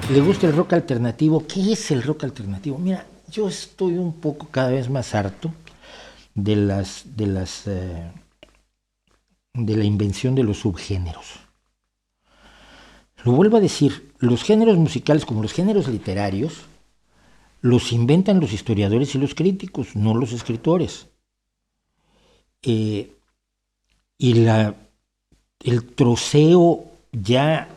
¿Le gusta el rock alternativo? ¿Qué es el rock alternativo? Mira, yo estoy un poco cada vez más harto de la invención de los subgéneros. Lo vuelvo a decir, los géneros musicales como los géneros literarios los inventan los historiadores y los críticos, no los escritores. Y el troceo ya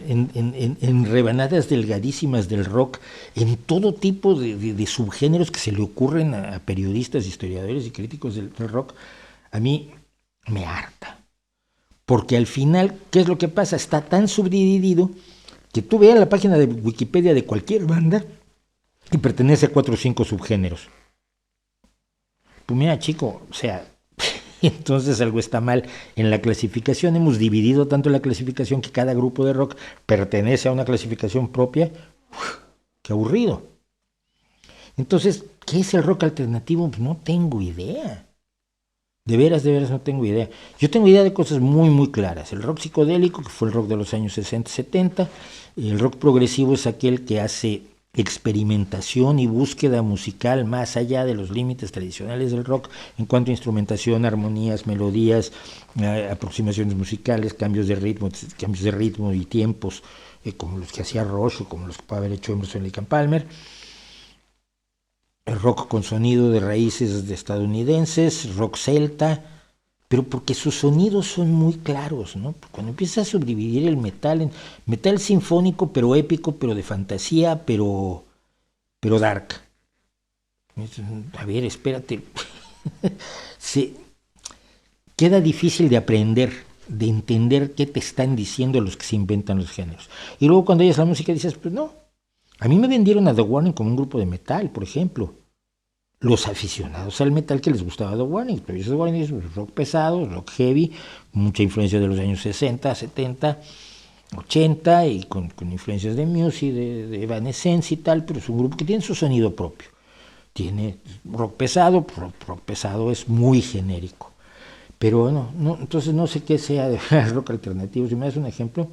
en rebanadas delgadísimas del rock, en todo tipo de subgéneros que se le ocurren a periodistas, historiadores y críticos del rock, a mí me harta. Porque al final, ¿qué es lo que pasa? Está tan subdividido que tú veas la página de Wikipedia de cualquier banda y pertenece a 4 o 5 subgéneros. Pues mira, chico, o sea, entonces algo está mal en la clasificación. Hemos dividido tanto la clasificación que cada grupo de rock pertenece a una clasificación propia. ¡Uf! ¡Qué aburrido! Entonces, ¿qué es el rock alternativo? Pues no tengo idea. De veras no tengo idea. Yo tengo idea de cosas muy, muy claras. El rock psicodélico, que fue el rock de los años 60, 70. El rock progresivo es aquel que hace experimentación y búsqueda musical más allá de los límites tradicionales del rock en cuanto a instrumentación, armonías, melodías, aproximaciones musicales, cambios de ritmo y tiempos, como los que hacía Rush o como los que puede haber hecho Emerson, Lake and Palmer. El rock con sonido de raíces estadounidenses, rock celta, pero porque sus sonidos son muy claros, ¿no? Cuando empiezas a subdividir el metal en metal sinfónico, pero épico, pero de fantasía, pero dark. A ver, espérate. Queda difícil de aprender, de entender qué te están diciendo los que se inventan los géneros. Y luego cuando oyes la música dices, pues no. A mí me vendieron a The Warning como un grupo de metal, por ejemplo. Los aficionados al metal que les gustaba The Warning, pero The Warning es rock pesado, rock heavy, mucha influencia de los años 60, 70, 80 y con influencias de Muse, de Evanescence y tal, pero es un grupo que tiene su sonido propio. Tiene rock pesado es muy genérico. Pero bueno, entonces no sé qué sea de rock alternativo. Si me das un ejemplo.